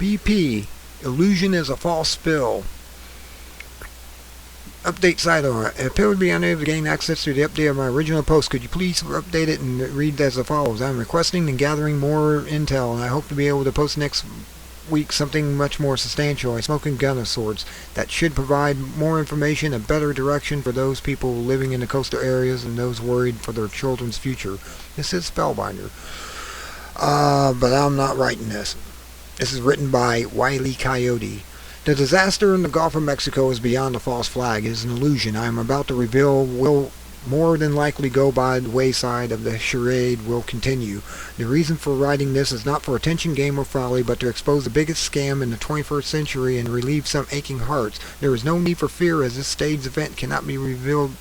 BP, illusion is a false spill. Update site on it. It appeared to be unable to gain access to the update of my original post. Could you please update it and read as follows? I'm requesting and gathering more intel, and I hope to be able to post next week something much more substantial, a smoking gun of sorts, that should provide more information, a better direction for those people living in the coastal areas and those worried for their children's future. This is Spellbinder. But I'm not writing this. This is written by Wile E. Coyote. The disaster in the Gulf of Mexico is beyond a false flag. It is an illusion I am about to reveal will more than likely go by the wayside of the charade will continue. The reason for writing this is not for attention, game, or folly, but to expose the biggest scam in the 21st century and relieve some aching hearts. There is no need for fear, as this staged event cannot be revealed.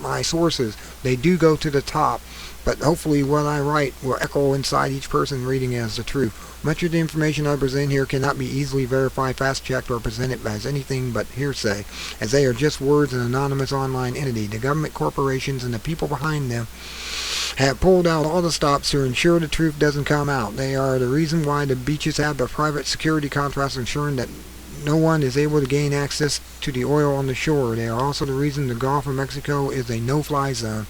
My sources, they do go to the top, but hopefully what I write will echo inside each person reading as the truth. Much of the information I present here cannot be easily verified, fast-checked, or presented as anything but hearsay, as they are just words and anonymous online entity. The government, corporations, and the people behind them have pulled out all the stops to ensure the truth doesn't come out. They are the reason why the beaches have the private security contracts ensuring that no one is able to gain access to the oil on the shore. They are also the reason the Gulf of Mexico is a no-fly zone.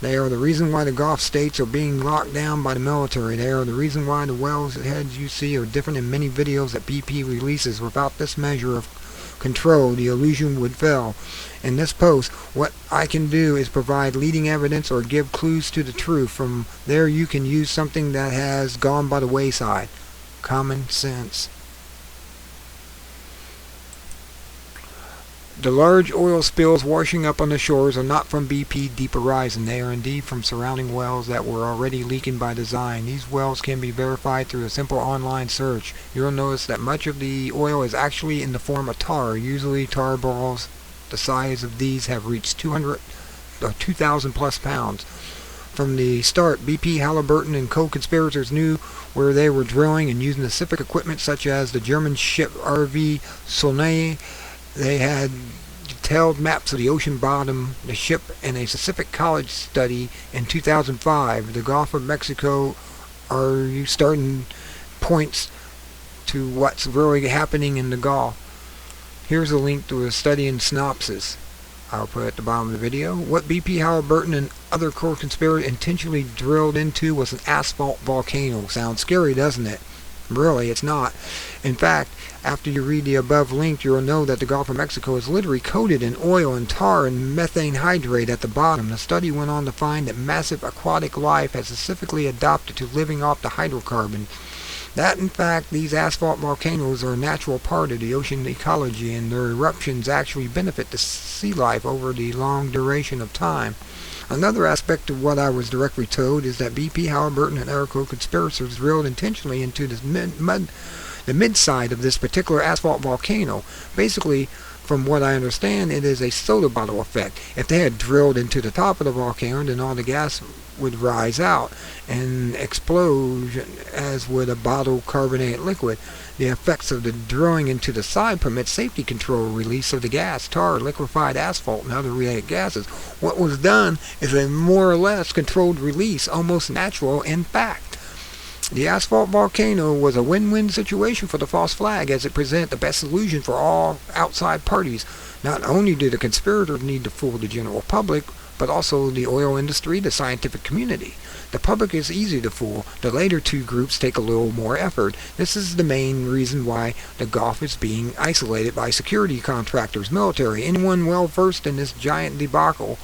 They are the reason why the Gulf states are being locked down by the military. They are the reason why the wells heads you see are different in many videos that BP releases. Without this measure of control, the illusion would fail. In this post, what I can do is provide leading evidence or give clues to the truth. From there you can use something that has gone by the wayside. Common sense. The large oil spills washing up on the shores are not from BP Deep Horizon. They are indeed from surrounding wells that were already leaking by design. These wells can be verified through a simple online search. You'll notice that much of the oil is actually in the form of tar. Usually tar balls the size of these have reached 2,000 plus pounds. From the start, BP, Halliburton, and co-conspirators knew where they were drilling and using specific equipment such as the German ship RV Solnay. They had detailed maps of the ocean bottom, the ship, and a specific college study in 2005. The Gulf of Mexico are starting points to what's really happening in the Gulf. Here's a link to a study and synopsis I'll put at the bottom of the video. What BP, Halliburton, and other core conspirators intentionally drilled into was an asphalt volcano. Sounds scary, doesn't it? Really, it's not. In fact, after you read the above link, you'll know that the Gulf of Mexico is literally coated in oil and tar and methane hydrate at the bottom. The study went on to find that massive aquatic life has specifically adapted to living off the hydrocarbon. That, in fact, these asphalt volcanoes are a natural part of the ocean ecology, and their eruptions actually benefit the sea life over the long duration of time. Another aspect of what I was directly told is that BP, Halliburton, and other co-conspirators drilled intentionally into the mid-side of this particular asphalt volcano. Basically, from what I understand, it is a soda bottle effect. If they had drilled into the top of the volcano, then all the gas would rise out and explode as would a bottled carbonated liquid. The effects of the drilling into the side permit safety control release of the gas, tar, liquefied asphalt, and other related gases. What was done is a more or less controlled release, almost natural in fact. The asphalt volcano was a win-win situation for the false flag, as it presented the best solution for all outside parties. Not only do the conspirators need to fool the general public, but also the oil industry, the scientific community. The public is easy to fool. The later two groups take a little more effort. This is the main reason why the Gulf is being isolated by security contractors, military. Anyone well versed in this giant debacle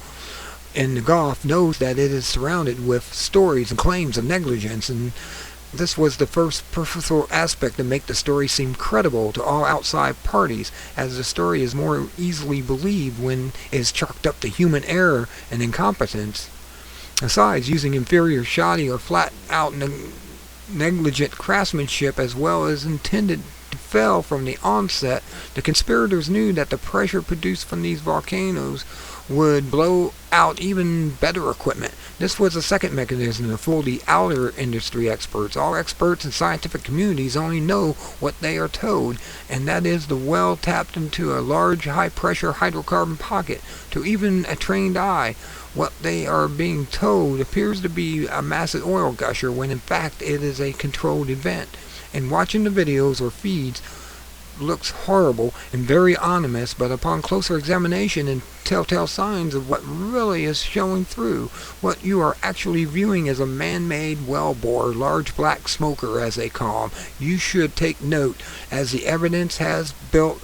in the Gulf knows that it is surrounded with stories and claims of negligence, and this was the first purposeful aspect to make the story seem credible to all outside parties, as the story is more easily believed when it is chalked up to human error and incompetence. Besides, using inferior, shoddy, or flat-out negligent craftsmanship as well as intended to fail from the onset, the conspirators knew that the pressure produced from these volcanoes would blow out even better equipment. This was a second mechanism to fool the outer industry experts. All experts and scientific communities only know what they are told, and that is the well tapped into a large high-pressure hydrocarbon pocket. To even a trained eye, what they are being told appears to be a massive oil gusher, when in fact it is a controlled event. And watching the videos or feeds looks horrible and very ominous, but upon closer examination and telltale signs of what really is showing through, what you are actually viewing as a man-made well-bore, large black smoker as they call them, you should take note, as the evidence has built.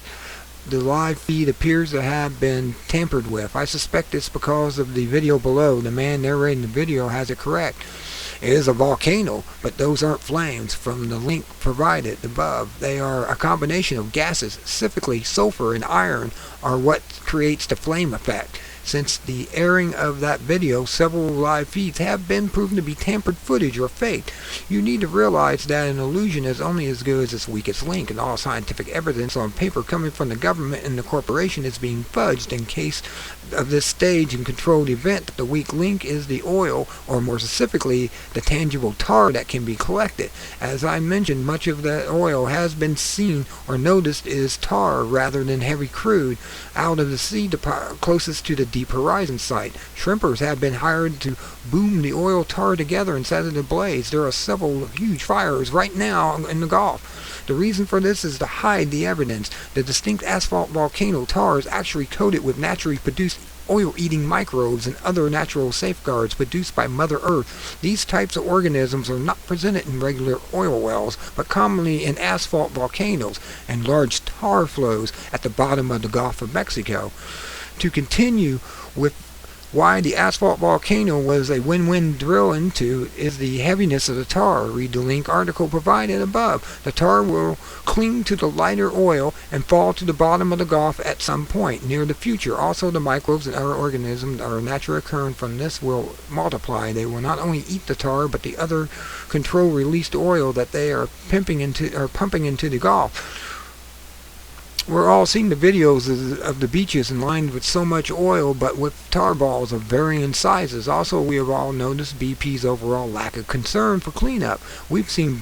The live feed appears to have been tampered with. I suspect it's because of the video below. The man narrating the video has it correct. It is a volcano, but those aren't flames from the link provided above. They are a combination of gases, specifically sulfur and iron, are what creates the flame effect. Since the airing of that video, several live feeds have been proven to be tampered footage or faked. You need to realize that an illusion is only as good as its weakest link, and all scientific evidence on paper coming from the government and the corporation is being fudged in case of this staged and controlled event. The weak link is the oil, or more specifically, the tangible tar that can be collected. As I mentioned, much of that oil has been seen or noticed is tar rather than heavy crude out of the sea closest to the deep horizon site. Shrimpers have been hired to boom the oil tar together and set it ablaze. There are several huge fires right now in the Gulf. The reason for this is to hide the evidence. The distinct asphalt volcano tar is actually coated with naturally produced oil-eating microbes and other natural safeguards produced by Mother Earth. These types of organisms are not presented in regular oil wells, but commonly in asphalt volcanoes and large tar flows at the bottom of the Gulf of Mexico. To continue with why the asphalt volcano was a win-win drill into is the heaviness of the tar. Read the link article provided above. The tar will cling to the lighter oil and fall to the bottom of the Gulf at some point near the future. Also, the microbes and other organisms that are naturally occurring from this will multiply. They will not only eat the tar, but the other control released oil that they are pumping into the Gulf. We're all seeing the videos of the beaches lined with so much oil, but with tar balls of varying sizes. Also, we have all noticed BP's overall lack of concern for cleanup. We've seen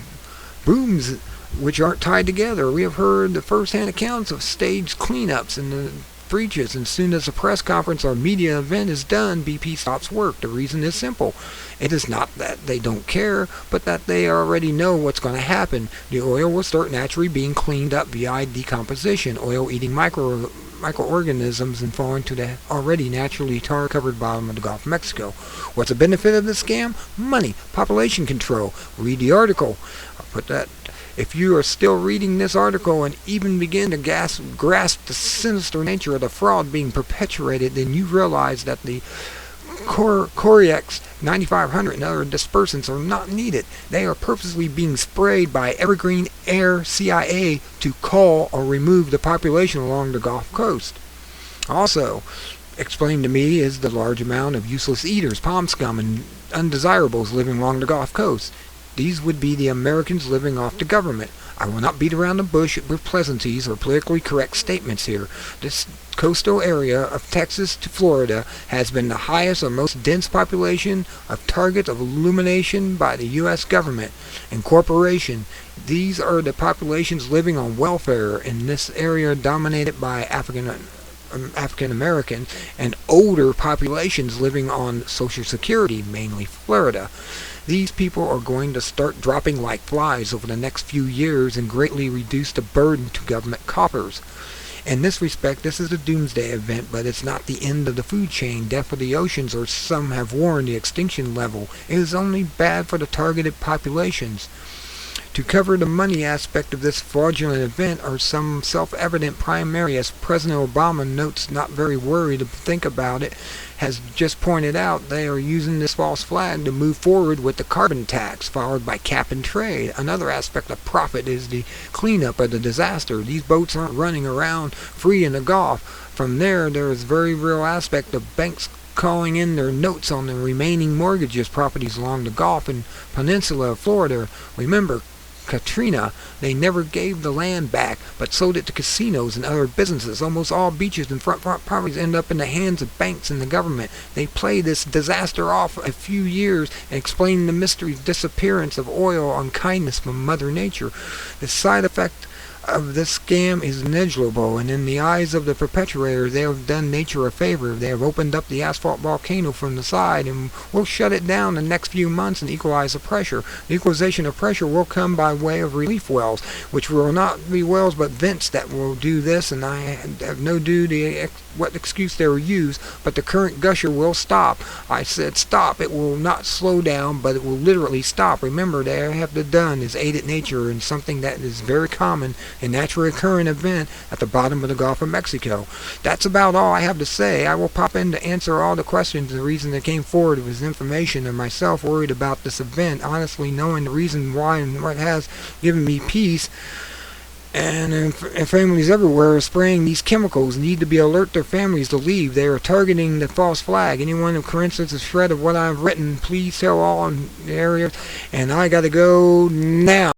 booms which aren't tied together. We have heard the first-hand accounts of staged cleanups in the breaches, and as soon as a press conference or media event is done, BP stops work. The reason is simple. It is not that they don't care, but that they already know what's going to happen. The oil will start naturally being cleaned up via decomposition, oil-eating microorganisms, and fall into the already naturally tar-covered bottom of the Gulf of Mexico. What's the benefit of this scam? Money, population control. Read the article. I'll put that. If you are still reading this article and even begin to grasp the sinister nature of the fraud being perpetuated, then you realize that the Coriex 9500 and other dispersants are not needed. They are purposely being sprayed by Evergreen Air CIA to cull or remove the population along the Gulf Coast. Also, explained to me is the large amount of useless eaters, palm scum, and undesirables living along the Gulf Coast. These would be the Americans living off the government. I will not beat around the bush with pleasantries or politically correct statements here. This coastal area of Texas to Florida has been the highest or most dense population of targets of illumination by the U.S. government and corporation. These are the populations living on welfare in this area, dominated by African Americans and older populations living on Social Security, mainly Florida. These people are going to start dropping like flies over the next few years and greatly reduce the burden to government coffers. In this respect, this is a doomsday event, but it's not the end of the food chain, death for the oceans, or some have warned the extinction level. It is only bad for the targeted populations. To cover the money aspect of this fraudulent event are some self-evident primary, as President Obama notes, not very worried to think about it, has just pointed out. They are using this false flag to move forward with the carbon tax, followed by cap-and-trade. Another aspect of profit is the cleanup of the disaster. These boats aren't running around free in the Gulf. From there is very real aspect of banks calling in their notes on the remaining mortgages properties along the Gulf and peninsula of Florida. Remember, Katrina, they never gave the land back, but sold it to casinos and other businesses. Almost all beaches and front properties end up in the hands of banks and the government. They play this disaster off a few years and explain the mysterious disappearance of oil on kindness from Mother Nature. The side effect of this scam is negligible, and in the eyes of the perpetrator, they have done nature a favor. They have opened up the asphalt volcano from the side, and will shut it down in the next few months and equalize the pressure. The equalization of pressure will come by way of relief wells, which will not be wells but vents that will do this, and I have no idea what excuse they will use, but the current gusher will stop. I said stop. It will not slow down, but it will literally stop. Remember, they have done is aided nature in something that is very common and naturally occurring event at the bottom of the Gulf of Mexico. That's about all I have to say. I will pop in to answer all the questions. The reason they came forward was information and myself worried about this event, honestly knowing the reason why and what has given me peace. And families everywhere are spraying these chemicals need to be alert their families to leave. They are targeting the false flag. Anyone who, for instance, a shred of what I've written, please tell all in the area. And I gotta go now.